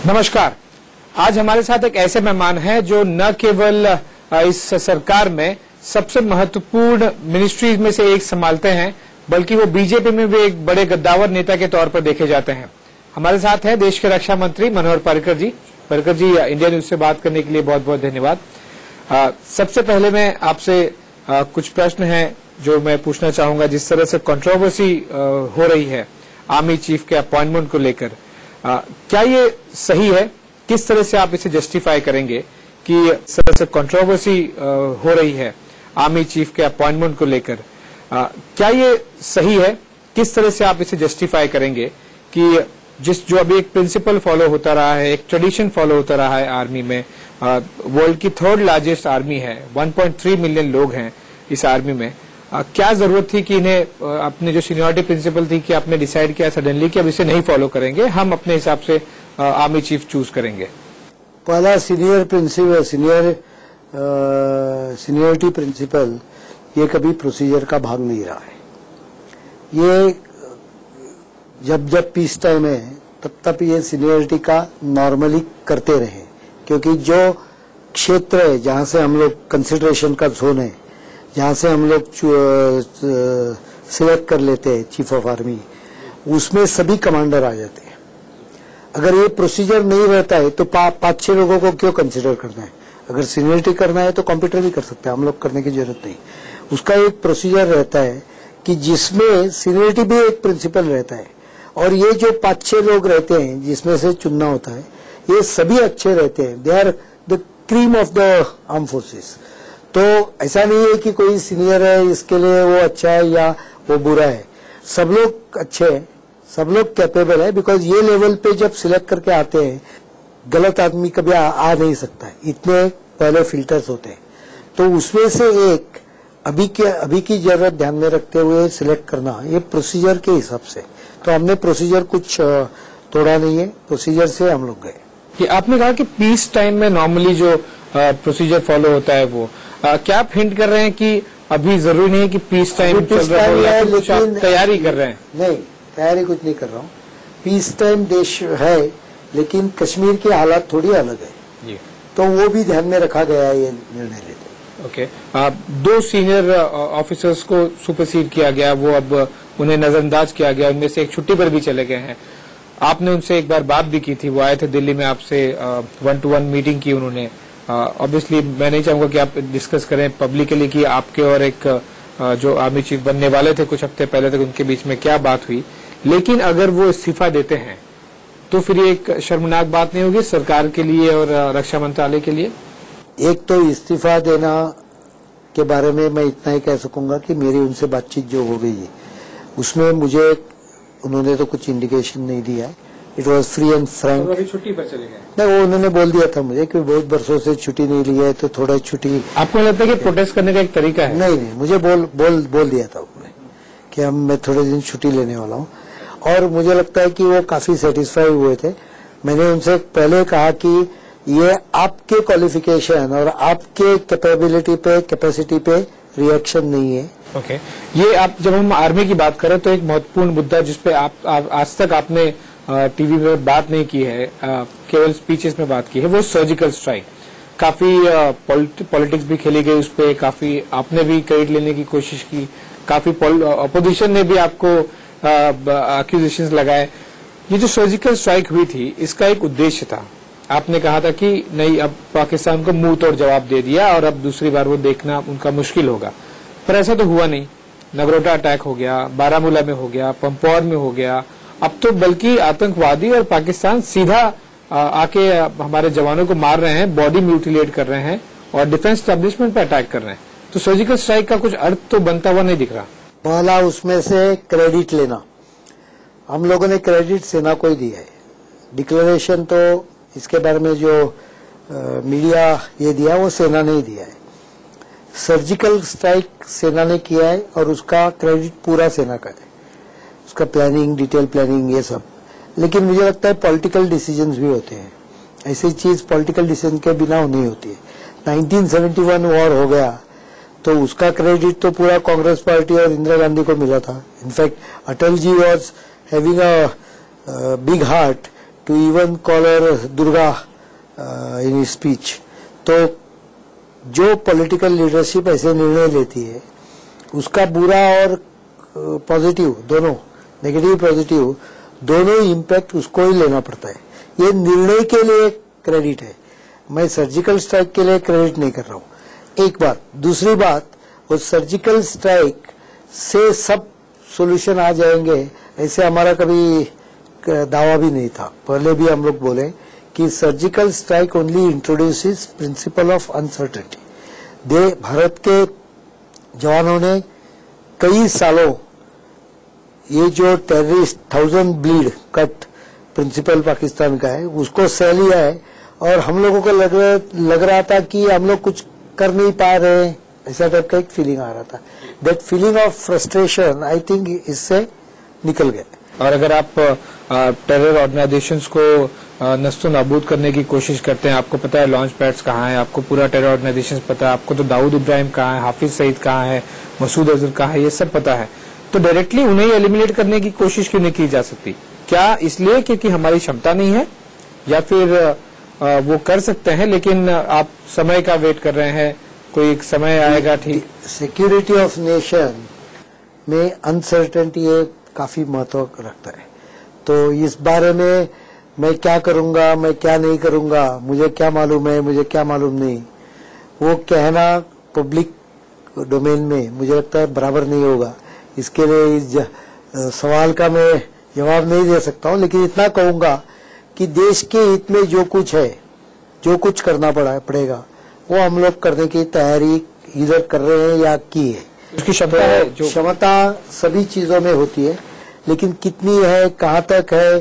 नमस्कार। आज हमारे साथ एक ऐसे मेहमान हैं जो न केवल इस सरकार में सबसे महत्वपूर्ण मिनिस्ट्रीज में से एक संभालते हैं, बल्कि वो बीजेपी में भी एक बड़े गद्दावर नेता के तौर पर देखे जाते हैं। हमारे साथ है देश के रक्षा मंत्री मनोहर पर्रिकर जी। पर्रिकर जी, इंडिया न्यूज से बात करने के लिए बहुत बहुत धन्यवाद। सबसे पहले मैं आपसे कुछ प्रश्न हैं जो मैं पूछना चाहूंगा। जिस तरह से कंट्रोवर्सी हो रही है आर्मी चीफ के अपॉइंटमेंट को लेकर, क्या ये सही है? किस तरह से आप इसे जस्टिफाई करेंगे कि इस तरह से कंट्रोवर्सी हो रही है आर्मी चीफ के अपॉइंटमेंट को लेकर, क्या ये सही है? किस तरह से आप इसे जस्टिफाई करेंगे कि जो अभी एक प्रिंसिपल फॉलो होता रहा है, एक ट्रेडिशन फॉलो होता रहा है आर्मी में, वर्ल्ड की थर्ड लार्जेस्ट आर्मी है, 1.3 मिलियन लोग हैं इस आर्मी में, क्या जरूरत थी कि इन्हें अपने जो सीनियरिटी प्रिंसिपल थी कि आपने डिसाइड किया सडनली कि अब इसे नहीं फॉलो करेंगे, हम अपने हिसाब से आर्मी चीफ चूज करेंगे? पहला सीनियरिटी प्रिंसिपल ये कभी प्रोसीजर का भाग नहीं रहा है। ये जब पीस टाइम है तब ये सीनियरिटी का नॉर्मली करते रहे, क्योंकि जो क्षेत्र है जहां से हम लोग कंसिडरेशन का जोन है, जहां से हम लोग सिलेक्ट कर लेते हैं चीफ ऑफ आर्मी, उसमें सभी कमांडर आ जाते हैं। अगर ये प्रोसीजर नहीं रहता है तो 5-6 लोगों को क्यों कंसिडर करना है? अगर सीनियरिटी करना है तो कंप्यूटर भी कर सकते हैं, हम लोग करने की जरूरत नहीं। उसका एक प्रोसीजर रहता है कि जिसमें सीनियरिटी भी एक प्रिंसिपल रहता है, और ये जो 5-6 लोग रहते हैं जिसमें से चुनना होता है, ये सभी अच्छे रहते हैं। They are the cream of the arm forces. तो ऐसा नहीं है कि कोई सीनियर है इसके लिए वो अच्छा है या वो बुरा है। सब लोग अच्छे हैं, सब लोग कैपेबल है, बिकॉज ये लेवल पे जब सिलेक्ट करके आते हैं गलत आदमी कभी आ नहीं सकता है, इतने पहले फिल्टर्स होते हैं। तो उसमें से एक अभी की जरूरत ध्यान में रखते हुए सिलेक्ट करना, ये प्रोसीजर के हिसाब से। तो हमने प्रोसीजर कुछ तोड़ा नहीं है, प्रोसीजर से हम लोग गए। कि आपने कहा कि पीस टाइम में नॉर्मली जो प्रोसीजर फॉलो होता है वो, क्या आप हिंट कर रहे हैं कि अभी जरूरी नहीं है कि पीस टाइम चल रहा हो, या कुछ आप तैयारी कर रहे हैं? नहीं, तैयारी कुछ नहीं कर रहा हूँ। पीस टाइम देश है, लेकिन कश्मीर की हालात थोड़ी अलग है, तो वो भी ध्यान में रखा गया है ये निर्णय लेते। ओके। 2 सीनियर ऑफिसर्स को सुपरसीड किया गया, वो अब उन्हें नजरअंदाज किया गया, उनमें से एक छुट्टी पर भी चले गए हैं। आपने उनसे एक बार बात भी की थी, वो आए थे दिल्ली में, आपसे 1-to-1 मीटिंग की उन्होंने। ऑब्वियसली मैं नहीं चाहूंगा कि आप डिस्कस करें पब्लिकली कि आपके और एक जो आर्मी चीफ बनने वाले थे कुछ हफ्ते पहले तक, उनके बीच में क्या बात हुई। लेकिन अगर वो इस्तीफा देते हैं तो फिर ये एक शर्मनाक बात नहीं होगी सरकार के लिए और रक्षा मंत्रालय के लिए? एक तो इस्तीफा देना के बारे में मैं इतना ही कह सकूंगा कि मेरी उनसे बातचीत जो हो गई है उसमें मुझे उन्होंने तो कुछ इंडिकेशन नहीं दिया है। It was free and Frank. तो अभी छुट्टी पर चले गए? नहीं, वो उन्होंने बोल दिया था मुझे कि बहुत बरसों से छुट्टी नहीं ली है, तो थोड़ा छुट्टी। आपको लगता है कि प्रोटेस्ट करने का एक तरीका है? नहीं, मुझे बोल दिया था उन्होंने कि मैं थोड़े दिन छुट्टी लेने वाला हूँ, और मुझे लगता है कि वो काफी सेटिस्फाई हुए थे। मैंने उनसे पहले कहा कि ये आपके क्वालिफिकेशन और आपके कैपेबिलिटी पे, कैपेसिटी पे रिएक्शन नहीं है। ओके। ये आप जब हम आर्मी की बात करें तो एक महत्वपूर्ण मुद्दा जिसपे आप आज तक आपने टीवी में बात नहीं की है, केवल स्पीचेस में बात की है, वो सर्जिकल स्ट्राइक। काफी पॉलिटिक्स भी खेली गई उस पर, काफी आपने भी क्रेडिट लेने की कोशिश की, काफी अपोजिशन ने भी आपको एक्यूजेशंस लगाए। ये जो सर्जिकल स्ट्राइक हुई थी, इसका एक उद्देश्य था। आपने कहा था कि नहीं, अब पाकिस्तान को मुंह तोड़ जवाब दे दिया और अब दूसरी बार वो देखना उनका मुश्किल होगा, पर ऐसा तो हुआ नहीं। नगरोटा अटैक हो गया, बारामूला में हो गया, पंपोर में हो गया, अब तो बल्कि आतंकवादी और पाकिस्तान सीधा आके हमारे जवानों को मार रहे हैं, बॉडी म्यूटिलेट कर रहे हैं और डिफेंस एस्टेब्लिशमेंट पे अटैक कर रहे हैं। तो सर्जिकल स्ट्राइक का कुछ अर्थ तो बनता हुआ नहीं दिख रहा। पहला उसमें से क्रेडिट लेना, हम लोगों ने क्रेडिट सेना को ही दिया है। डिक्लेरेशन तो इसके बारे में जो मीडिया ये दिया वो सेना ने ही दिया है। सर्जिकल स्ट्राइक सेना ने किया है और उसका क्रेडिट पूरा सेना का है, उसका प्लानिंग, डिटेल प्लानिंग, ये सब। लेकिन मुझे लगता है पॉलिटिकल डिसीजंस भी होते हैं, ऐसी चीज पॉलिटिकल डिसीजन के बिना नहीं होती है। 1971 वॉर हो गया तो उसका क्रेडिट तो पूरा कांग्रेस पार्टी और इंदिरा गांधी को मिला था। In fact Atal ji was having a big heart to even call her Durga in his speech. तो जो पॉलिटिकल लीडरशिप ऐसे निर्णय लेती है उसका बुरा और पॉजिटिव दोनों, नेगेटिव पॉजिटिव दोनों इम्पैक्ट उसको ही लेना पड़ता है। ये निर्णय के लिए क्रेडिट है, मैं सर्जिकल स्ट्राइक के लिए क्रेडिट नहीं कर रहा हूं। एक बात, दूसरी बात, वो सर्जिकल स्ट्राइक से सब सॉल्यूशन आ जाएंगे ऐसे हमारा कभी दावा भी नहीं था। पहले भी हम लोग बोले कि surgical strike only introduces principle of uncertainty. Bharat के जवानों ने कई सालों ये जो terrorist 1000 bleed cut principle Pakistan का है उसको सह लिया है, और हम लोगों को लग रहा था कि हम लोग कुछ कर नहीं पा रहे हैं, ऐसा टाइप का एक फीलिंग आ रहा था। That feeling of frustration I think इससे निकल गए। और अगर आप टेरर ऑर्गेनाइजेशंस को नस्तो नाबूद करने की कोशिश करते हैं, आपको पता है लॉन्च पैड्स कहाँ है, आपको पूरा टेरर ऑर्गेनाइजेशन पता है, आपको तो दाऊद इब्राहिम कहाँ है, हाफिज सईद कहाँ है, मसूद अजहर कहाँ है, ये सब पता है, तो डायरेक्टली उन्हें एलिमिनेट करने की कोशिश क्यों नहीं की जा सकती? क्या इसलिए क्योंकि हमारी क्षमता नहीं है, या फिर वो कर सकते हैं लेकिन आप समय का वेट कर रहे हैं, कोई एक समय आएगा? ठीक, सिक्योरिटी ऑफ नेशन में अनसर्टेनिटी काफी महत्व रखता है। तो इस बारे में मैं क्या करूंगा, मैं क्या नहीं करूंगा, मुझे क्या मालूम है, मुझे क्या मालूम नहीं, वो कहना पब्लिक डोमेन में मुझे लगता है बराबर नहीं होगा। इसके लिए इस सवाल का मैं जवाब नहीं दे सकता हूं, लेकिन इतना कहूंगा कि देश के हित में जो कुछ है, जो कुछ करना पड़ेगा वो हम लोग करने की तैयारी इधर कर रहे हैं या की है। उसकी क्षमता है, जो क्षमता सभी चीजों में होती है, लेकिन कितनी है, कहाँ तक है,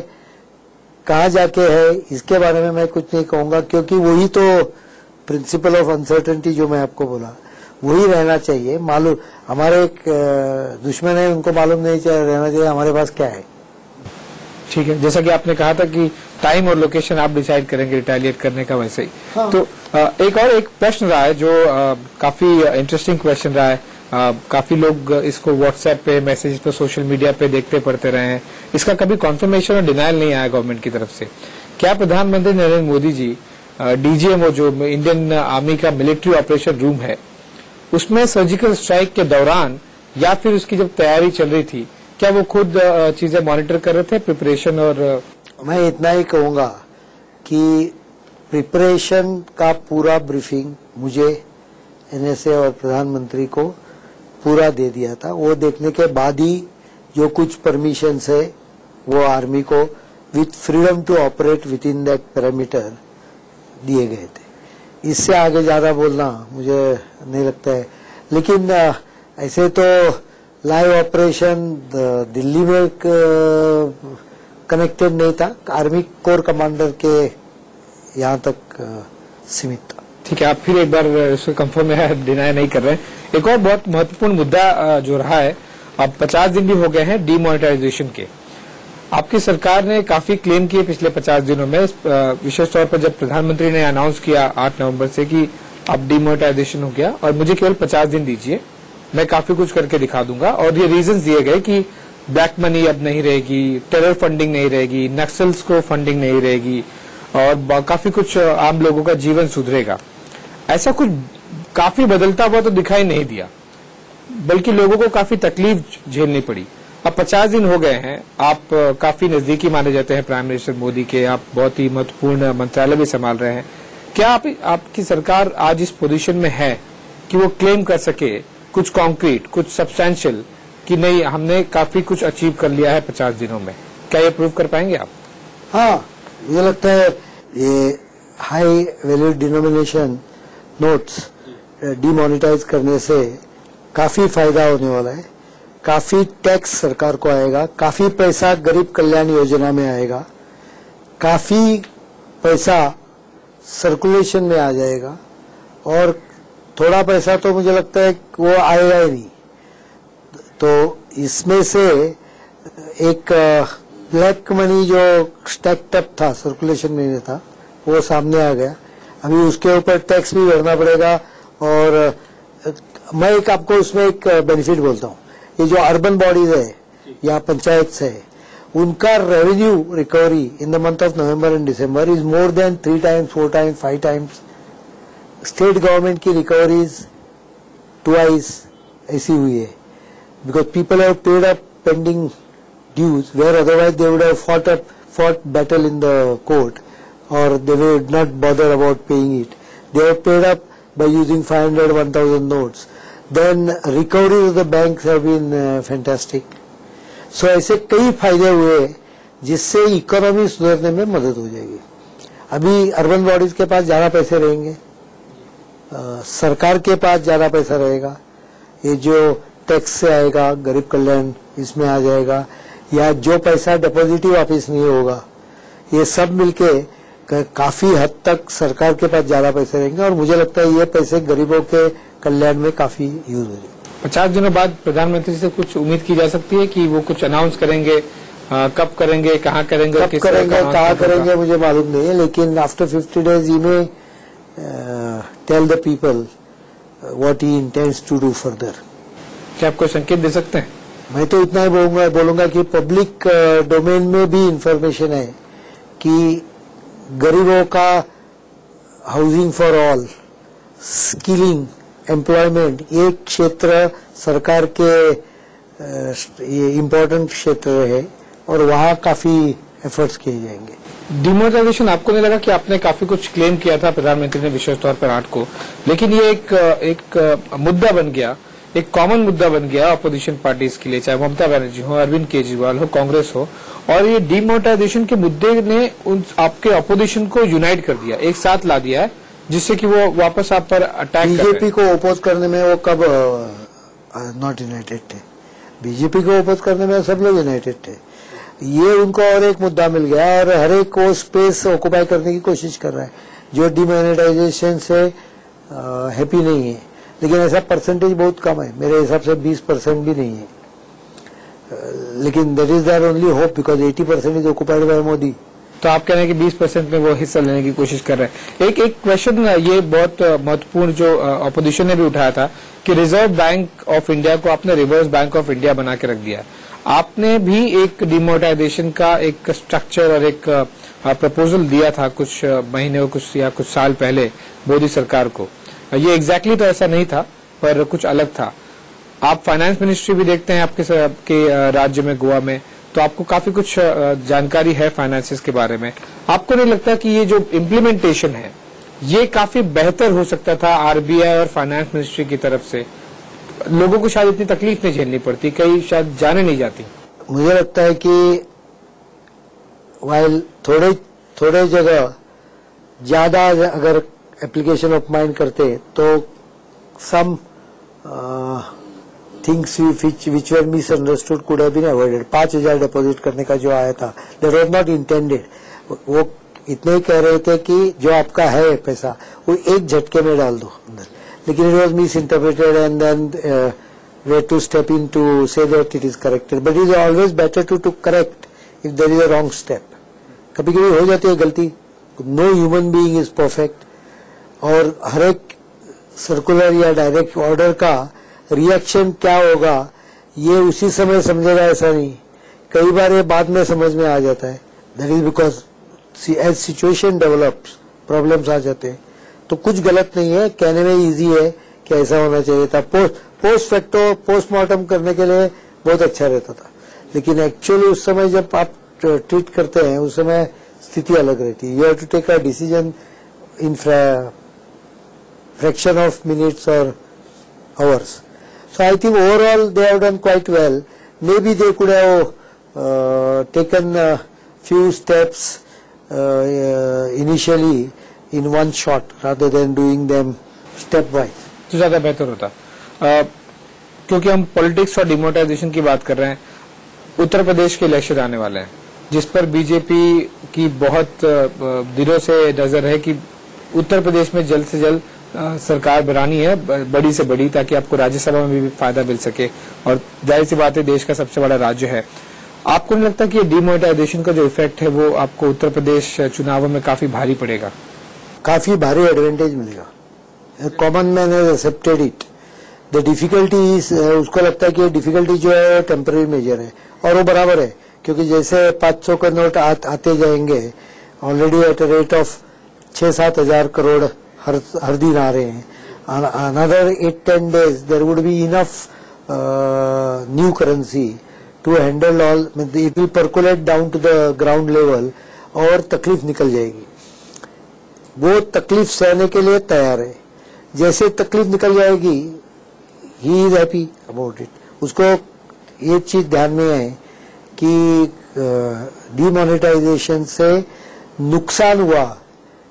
कहाँ जाके है, इसके बारे में मैं कुछ नहीं कहूंगा, क्योंकि वही तो प्रिंसिपल ऑफ अनसर्टेनिटी जो मैं आपको बोला वही रहना चाहिए। मालूम हमारे एक दुश्मन है, उनको मालूम नहीं रहना चाहिए हमारे पास क्या है। ठीक है, जैसा कि आपने कहा था कि टाइम और लोकेशन आप डिसाइड करेंगे रिटेलिएट करने का, वैसे ही हाँ। तो एक प्रश्न रहा है जो काफी इंटरेस्टिंग क्वेश्चन रहा है। काफी लोग इसको व्हाट्सएप पे, मैसेज पे, सोशल मीडिया पे देखते पढ़ते रहे हैं, इसका कभी कॉन्फर्मेशन और डिनायल नहीं आया गवर्नमेंट की तरफ से। क्या प्रधानमंत्री नरेंद्र मोदी जी डीजीएमओ जो इंडियन आर्मी का मिलिट्री ऑपरेशन रूम है उसमें सर्जिकल स्ट्राइक के दौरान या फिर उसकी जब तैयारी चल रही थी, क्या वो खुद चीजें मॉनिटर कर रहे थे, प्रिपरेशन? और मैं इतना ही कहूंगा कि प्रिपरेशन का पूरा ब्रीफिंग मुझे एनएसए और प्रधानमंत्री को पूरा दे दिया था। वो देखने के बाद ही जो कुछ परमिशन है वो आर्मी को with freedom to operate within that parameter दिए गए थे। इससे आगे ज्यादा बोलना मुझे नहीं लगता है, लेकिन ऐसे तो लाइव ऑपरेशन दिल्ली में कनेक्टेड नहीं था, आर्मी कोर कमांडर के यहाँ तक सीमित था। ठीक है, आप फिर एक बार इसको कंफर्म डिनाई नहीं कर रहे हैं। एक और बहुत महत्वपूर्ण मुद्दा जो रहा है, अब 50 दिन भी हो गए हैं डीमोनेटाइजेशन के। आपकी सरकार ने काफी क्लेम किए पिछले 50 दिनों में, विशेष तौर पर जब प्रधानमंत्री ने अनाउंस किया 8 नवंबर से कि अब डीमोनेटाइजेशन हो गया और मुझे केवल 50 दिन दीजिए, मैं काफी कुछ करके दिखा दूंगा। और ये रीजंस दिए गए कि ब्लैक मनी अब नहीं रहेगी, टेरर फंडिंग नहीं रहेगी, नक्सल्स को फंडिंग नहीं रहेगी और काफी कुछ आम लोगों का जीवन सुधरेगा। ऐसा कुछ काफी बदलता हुआ तो दिखाई नहीं दिया, बल्कि लोगों को काफी तकलीफ झेलनी पड़ी। अब 50 दिन हो गए हैं, आप काफी नजदीकी माने जाते हैं प्राइम मिनिस्टर मोदी के, आप बहुत ही महत्वपूर्ण मंत्रालय भी संभाल रहे हैं। क्या आपकी सरकार आज इस पोजीशन में है कि वो क्लेम कर सके कुछ कॉन्क्रीट, कुछ सब्सटैंशियल, कि नहीं हमने काफी कुछ अचीव कर लिया है 50 दिनों में? क्या ये प्रूव कर पाएंगे आप? हाँ, मुझे लगता है ये high value denomination notes demonetize करने से काफी फायदा होने वाला है। काफी टैक्स सरकार को आएगा, काफी पैसा गरीब कल्याण योजना में आएगा, काफी पैसा सर्कुलेशन में आ जाएगा और थोड़ा पैसा तो मुझे लगता है वो आएगा ही नहीं। तो इसमें से एक ब्लैक मनी जो स्टैक्ड अप था, सर्कुलेशन में था, वो सामने आ गया। अभी उसके ऊपर टैक्स भी भरना पड़ेगा। और मैं आपको उसमें एक बेनिफिट बोलता हूँ, ये जो अर्बन बॉडीज है या पंचायत है, उनका revenue recovery in the month of November and December is more than 3 times, 4 times, 5 times. State government की रिकवरीज ट्वाइस ऐसी हुई है, because people have paid up pending dues where otherwise they would have fought battle in the court, or they would not bother about paying it. They have paid up by using 500, 1000 notes. Then recoveries of the banks have been fantastic. So ऐसे कई फायदे हुए जिससे economy सुधरने में मदद हो जाएगी. अभी अर्बन बॉडीज के पास ज्यादा पैसे रहेंगे, सरकार के पास ज्यादा पैसा रहेगा. ये जो टैक्स से आएगा, गरीब कल्याण इसमें आ जाएगा, या जो पैसा डिपॉजिट ही वापिस नहीं होगा, ये सब मिलके काफी हद तक सरकार के पास ज्यादा पैसे रहेंगे. और मुझे लगता है ये पैसे गरीबों के कल्याण में काफी यूज हो जाएंगे. 50 दिनों बाद प्रधानमंत्री से कुछ उम्मीद की जा सकती है कि वो कुछ अनाउंस करेंगे, कब करेंगे, कहाँ करेंगे, कहाँ करेंगे मुझे मालूम नहीं है, लेकिन आफ्टर 50 days ही में tell the people what he intends to do further. क्या आप कोई संकेत दे सकते हैं? मैं तो इतना ही बोलूंगा कि पब्लिक डोमेन में भी इंफॉर्मेशन है कि गरीबों का housing for all, skilling, employment, ये क्षेत्र सरकार के ये इम्पोर्टेंट क्षेत्र है और वहाँ काफी एफर्ट्स किए जाएंगे. डिमोनेटाइजेशन, आपको नहीं लगा कि आपने काफी कुछ क्लेम किया था प्रधानमंत्री ने विशेष तौर पर 8 को, लेकिन ये एक मुद्दा बन गया, एक कॉमन मुद्दा बन गया अपोजिशन पार्टीज के लिए, चाहे ममता बनर्जी हो, अरविंद केजरीवाल हो, कांग्रेस हो, और ये डिमोनेटाइजेशन के मुद्दे ने आपके अपोजिशन को यूनाइट कर दिया, एक साथ ला दिया है, जिससे कि वो वापस आप पर अटैक. बीजेपी को ओपोज करने में वो कब नॉट यूनाइटेड थे? बीजेपी को ओपोज करने में सब लोग यूनाइटेड थे. ये उनको और एक मुद्दा मिल गया और हर एक को स्पेस ऑक्युपाई करने की कोशिश कर रहा है जो डिमोनेटाइजेशन से हैप्पी नहीं है. लेकिन ऐसा परसेंटेज बहुत कम है, मेरे हिसाब से 20% भी नहीं है. लेकिन that is their only hope, because 80% is occupied by Modi. तो आप कह रहे हैं कि 20% में वो हिस्सा लेने की कोशिश कर रहे हैं. एक क्वेश्चन ये बहुत महत्वपूर्ण जो अपोजिशन ने भी उठाया था कि रिजर्व बैंक ऑफ इंडिया को आपने रिवर्स बैंक ऑफ इंडिया बना के रख दिया. आपने भी एक डिमोनेटाइजेशन का एक स्ट्रक्चर और एक प्रपोजल दिया था कुछ महीने कुछ साल पहले मोदी सरकार को. ये एग्जैक्टली तो ऐसा नहीं था, पर कुछ अलग था. आप फाइनेंस मिनिस्ट्री भी देखते हैं आपके राज्य में, गोवा में, तो आपको काफी कुछ जानकारी है फाइनेंसेस के बारे में. आपको नहीं लगता कि ये जो इम्प्लीमेंटेशन है ये काफी बेहतर हो सकता था आरबीआई और फाइनेंस मिनिस्ट्री की तरफ से? लोगों को शायद इतनी तकलीफ नहीं झेलनी पड़ती, कई शायद जाने नहीं जाती. मुझे लगता है कि वाइल थोड़े जगह ज्यादा अगर एप्लीकेशन ऑफ माइंड करते तो some things which were misunderstood could have been avoided. 5000 deposit करने का जो आया था, दैट वाज नॉट इंटेंडेड. वो इतने ही कह रहे थे कि जो आपका है पैसा वो एक झटके में डाल दो अंदर, लेकिन it was misinterpreted and then we to step in to say that it is corrected. But it is always better to correct if there is a wrong step. कभी कभी हो जाती है गलती, no human being is perfect, और हर एक circular या डायरेक्ट ऑर्डर का रिएक्शन क्या होगा ये उसी समय समझेगा ऐसा नहीं, कई बार ये बाद में समझ में आ जाता है. That is because as situation develops problems आ जाते हैं. तो कुछ गलत नहीं है, कहने में इजी है कि ऐसा होना चाहिए था. पोस्ट फैक्टो पोस्टमार्टम करने के लिए बहुत अच्छा रहता था, लेकिन एक्चुअली उस समय जब आप ट्रीट करते हैं उस समय स्थिति अलग रहती है. You have to take a decision in fraction of minutes or hours. So I think overall they have done quite well. Maybe they could have taken a few steps initially in one shot rather than doing them stepwise. तो ज्यादा बेहतर होता. क्योंकि हम politics और demonetisation की बात कर रहे हैं, उत्तर प्रदेश के इलेक्शन आने वाले हैं जिस पर बीजेपी की बहुत दिनों से नजर है कि उत्तर प्रदेश में जल्द से जल्द सरकार बनानी है, बड़ी से बड़ी, ताकि आपको राज्यसभा में भी फायदा मिल सके, और जाहिर सी बात है देश का सबसे बड़ा राज्य है. आपको नहीं लगता कि ये डिमोनेटाइजेशन का जो इफेक्ट है वो आपको उत्तर प्रदेश चुनावों में काफी भारी पड़ेगा? काफी भारी एडवांटेज मिलेगा. Common man has accepted it. The difficulty उसको लगता है कि डिफिकल्टी जो है टेम्पररी मेजर है, और वो बराबर है, क्योंकि जैसे 500 का नोट आते जाएंगे, already at a rate of 6-7 हजार करोड़ हर दिन आ रहे हैं. Another 8-10 days there would be enough new currency to handle all. It will percolate down to the ground level और तकलीफ निकल जाएगी. वो तकलीफ सहने के लिए तैयार है. जैसे तकलीफ निकल जाएगी, he is happy about it. उसको ये चीज ध्यान में है कि डिमोनेटाइजेशन से नुकसान हुआ,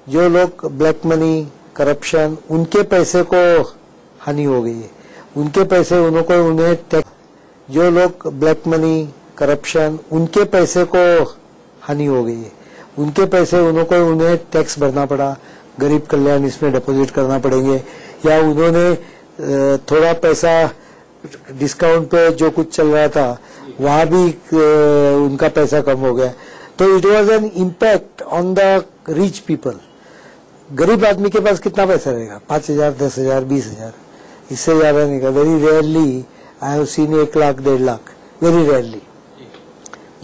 जो लोग ब्लैक मनी करप्शन, उनके पैसे को हानि हो गई है. उनके पैसे उन्हें टैक्स, जो लोग ब्लैक मनी करप्शन, उनके पैसे को हानि हो गई है. उनके पैसे उन्हें टैक्स भरना पड़ा, गरीब कल्याण इसमें डिपॉजिट करना पड़ेंगे, या उन्होंने थोड़ा पैसा डिस्काउंट पे जो कुछ चल रहा था वहां भी उनका पैसा कम हो गया. तो it was an impact on the rich people. गरीब आदमी के पास कितना पैसा रहेगा? 5,000, 10,000, 20,000, इससे ज्यादा नहीं. Very rarely I have seen 1 lakh, 1.5 lakh, very rarely.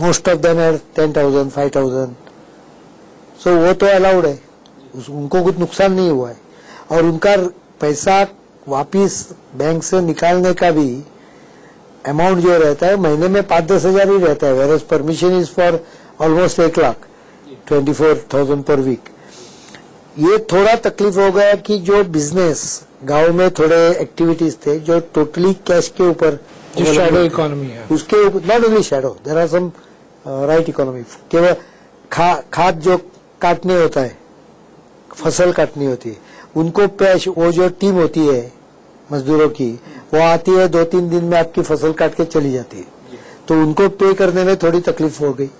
Most of them have 10,000, 5,000. सो वो तो अलाउड है, उनको कुछ नुकसान नहीं हुआ है. और उनका पैसा वापिस बैंक से निकालने का भी अमाउंट जो रहता है महीने में 5-10 हजार ही रहता है, where permission is for almost 1 lakh, 24,000 per week. ये थोड़ा तकलीफ हो गया कि जो बिजनेस गांव में थोड़े एक्टिविटीज थे जो टोटली कैश के ऊपर, जो शैडो इकोनॉमी है, उसके ऊपर, not only shadow, there are some right economy. केवल खाद जो काटने होता है, फसल काटनी होती है, उनको पैश, वो जो टीम होती है मजदूरों की, वो आती है 2-3 दिन में आपकी फसल काट के चली जाती है. तो उनको पे करने में थोड़ी तकलीफ हो गई.